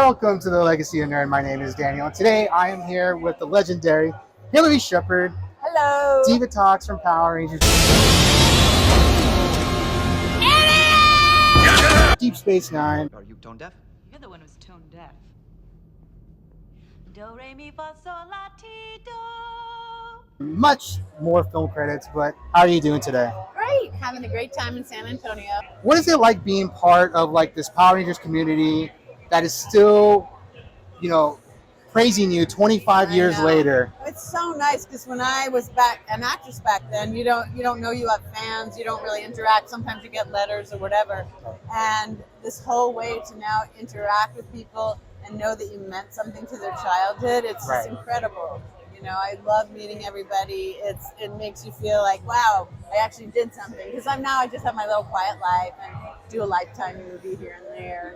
Welcome to the Legacy of Nerd. My name is Daniel, and today I am here with the legendary Hilary Shepard, Hello. Divatox from Power Rangers. Deep Space Nine. Are you tone deaf? You're the one who's tone deaf. Do, re, mi, fa, sol, la, ti, do. Much more film credits, but how are you doing today? Great. Having a great time in San Antonio. What is it like being part of this Power Rangers community that is still, praising you 25 years later? It's so nice because when I was an actress back then, you don't know you have fans, you don't really interact. Sometimes you get letters or whatever. And this whole way to now interact with people and know that you meant something to their childhood, it's just incredible. I love meeting everybody. It makes you feel like, wow, I actually did something. Because I just have my little quiet life and do a Lifetime movie here and there,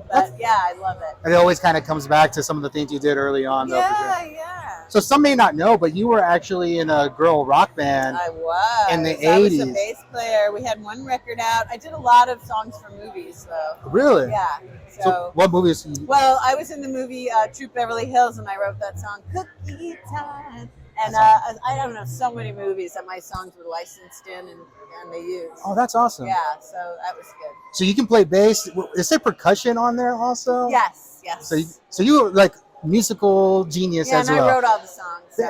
But yeah, I love it. And it always kind of comes back to some of the things you did early on. Yeah. So some may not know, but you were actually in a girl rock band. I was. In the 80s. I was a bass player. We had one record out. I did a lot of songs for movies, though. Really? Yeah. So what movies? Well, I was in the movie Troop Beverly Hills, and I wrote that song, Cookie Time. And I don't know, so many movies that my songs were licensed in and they used. Oh, that's awesome. Yeah, so that was good. So you can play bass. Is there percussion on there also? Yes. So you were like musical genius as well. Yeah, and I wrote all the songs. So.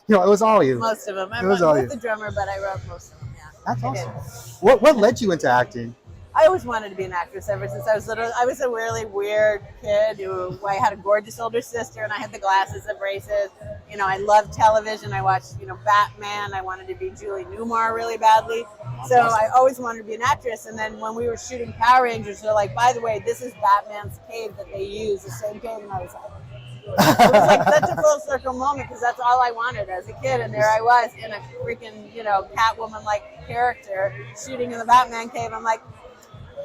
It was all you. Most of them. It was all you. The drummer, but I wrote most of them, yeah. That's awesome. What led you into acting? I always wanted to be an actress ever since I was little. I was a really weird kid I had a gorgeous older sister, and I had the glasses and braces. I loved television. I watched, Batman. I wanted to be Julie Newmar really badly. So I always wanted to be an actress. And then when we were shooting Power Rangers, they're like, by the way, this is Batman's cave that they use, the same cave. And I was like, it was like such a full circle moment because that's all I wanted as a kid. And there I was in a freaking, Catwoman-like character shooting in the Batman cave. I'm like,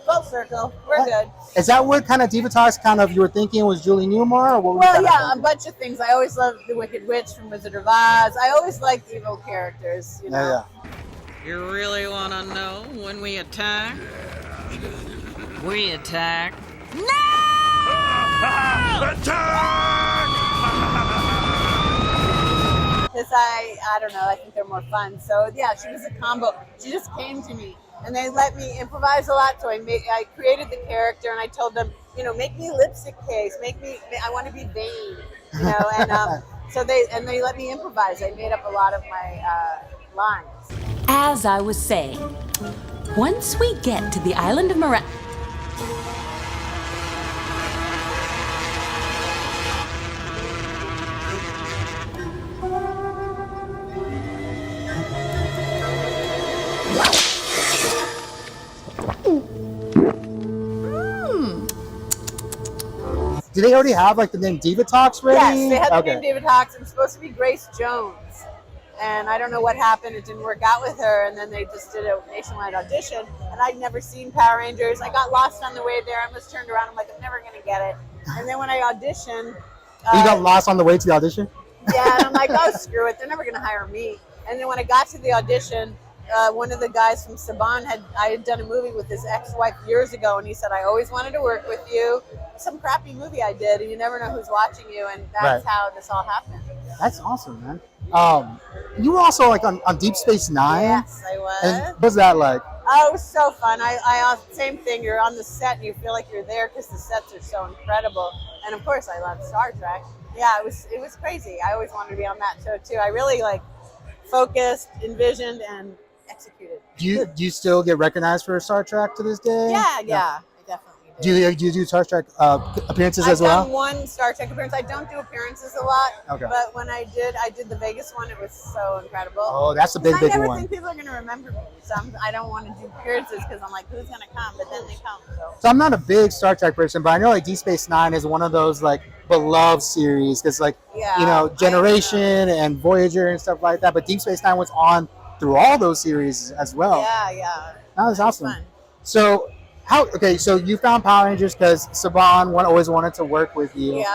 full circle. We're good. Is that what kind of Divatox you were thinking was Julie Newmar? Or what well, yeah, a bunch of things. I always loved the Wicked Witch from Wizard of Oz. I always liked evil characters, Yeah. You really want to know when we attack? We attack. No! Attack! Because I don't know, I think they're more fun. So, yeah, she was a combo. She just came to me. And they let me improvise a lot, so I created the character, and I told them, make me a lipstick case, I want to be vain, and so they let me improvise. I made up a lot of my lines. As I was saying, once we get to the island of Do they already have the name Divatox ready? Yes, they had the name Divatox. It was supposed to be Grace Jones. And I don't know what happened. It didn't work out with her. And then they just did a nationwide audition. And I'd never seen Power Rangers. I got lost on the way there. I almost turned around. I'm like, I'm never going to get it. And then when I auditioned. You got lost on the way to the audition? Yeah, and I'm like, oh, screw it. They're never going to hire me. And then when I got to the audition, one of the guys from Saban I had done a movie with his ex-wife years ago, and he said, I always wanted to work with you. Some crappy movie I did, and you never know who's watching you, and that's how this all happened. That's awesome, man. You were also on Deep Space Nine. Yes, I was. And what was that like? Oh, it was so fun. I same thing. You're on the set, and you feel like you're there because the sets are so incredible. And of course, I love Star Trek. Yeah, it was crazy. I always wanted to be on that show too. I really focused, envisioned, and executed. Do you still get recognized for Star Trek to this day? Yeah, I definitely do. Do you do Star Trek appearances as well? I've done one Star Trek appearance. I don't do appearances a lot, okay. But when I did the Vegas one. It was so incredible. Oh, that's a big one. I never think people are going to remember me, so I don't want to do appearances because I'm like, who's going to come? But then they come. So I'm not a big Star Trek person, but I know Deep Space Nine is one of those beloved series because Generation and Voyager and stuff like that. But Deep Space Nine was on through all those series as well. Yeah. That was awesome. Fun. So so you found Power Rangers because Saban always wanted to work with you.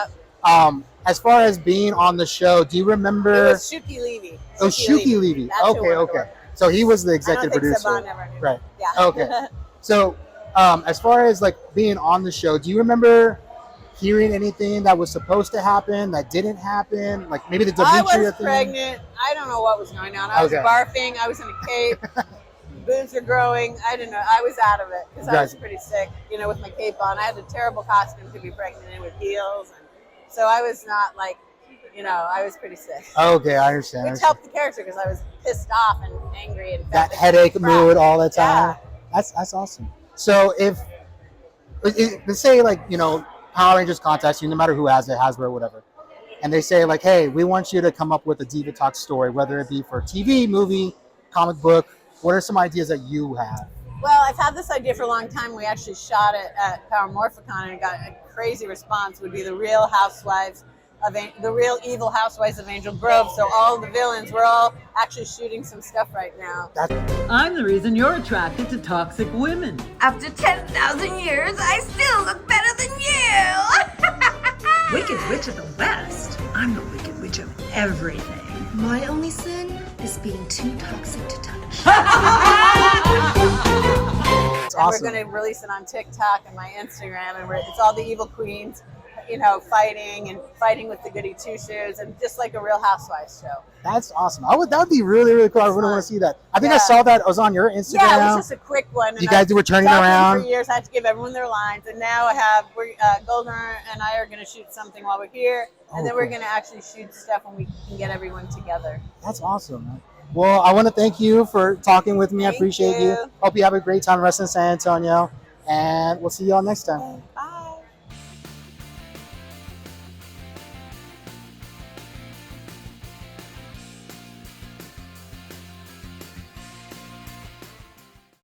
Yeah. As far as being on the show, do you remember? It was Shuki Levy. Oh, Shuki Levy. Okay. So he was the executive producer. Saban ever knew. Right. Yeah. Okay. So as far as being on the show, do you remember hearing anything that was supposed to happen that didn't happen? Like maybe the Dimitri I was thing? pregnant. I don't know what was going on. I was barfing. I was in a cape. Boobs were growing. I didn't know. I was out of it because I was pretty sick, you know, with my cape on. I had a terrible costume to be pregnant in with heels. And so I was not like, you know, I was pretty sick. Okay, I understand. Which helped the character because I was pissed off and angry and that headache mood all the time. Yeah. That's awesome. So if let's say like, you know, Power Rangers contacts you, no matter who has it, Hasbro, whatever, and they say like, hey, we want you to come up with a Divatox story, whether it be for TV, movie, comic book. What are some ideas that you have? Well, I've had this idea for a long time. We actually shot it at Power Morphicon and got a crazy response. Would be the real housewives of the real evil housewives of Angel Grove. So all the villains, we're all actually shooting some stuff right now. I'm the reason you're attracted to toxic women. After 10,000 years, I still look better than you! Wicked Witch of the West? I'm the Wicked Witch of everything. My only sin is being too toxic to touch. Awesome. We're going to release it on TikTok and my Instagram, and it's all the evil queens, you know, fighting with the goody two-shoes, and just like a Real Housewives show. That's awesome. That would be really, really cool. I really want to see that. I think I saw that. It was on your Instagram. Yeah, it was just a quick one. You guys were turning around. For years, I had to give everyone their lines, and now Golden and I are going to shoot something while we're here, and then we're going to actually shoot stuff when we can get everyone together. That's awesome. Well, I want to thank you for talking with me. I appreciate you. Hope you have a great time wrestling San Antonio, and we'll see you all next time.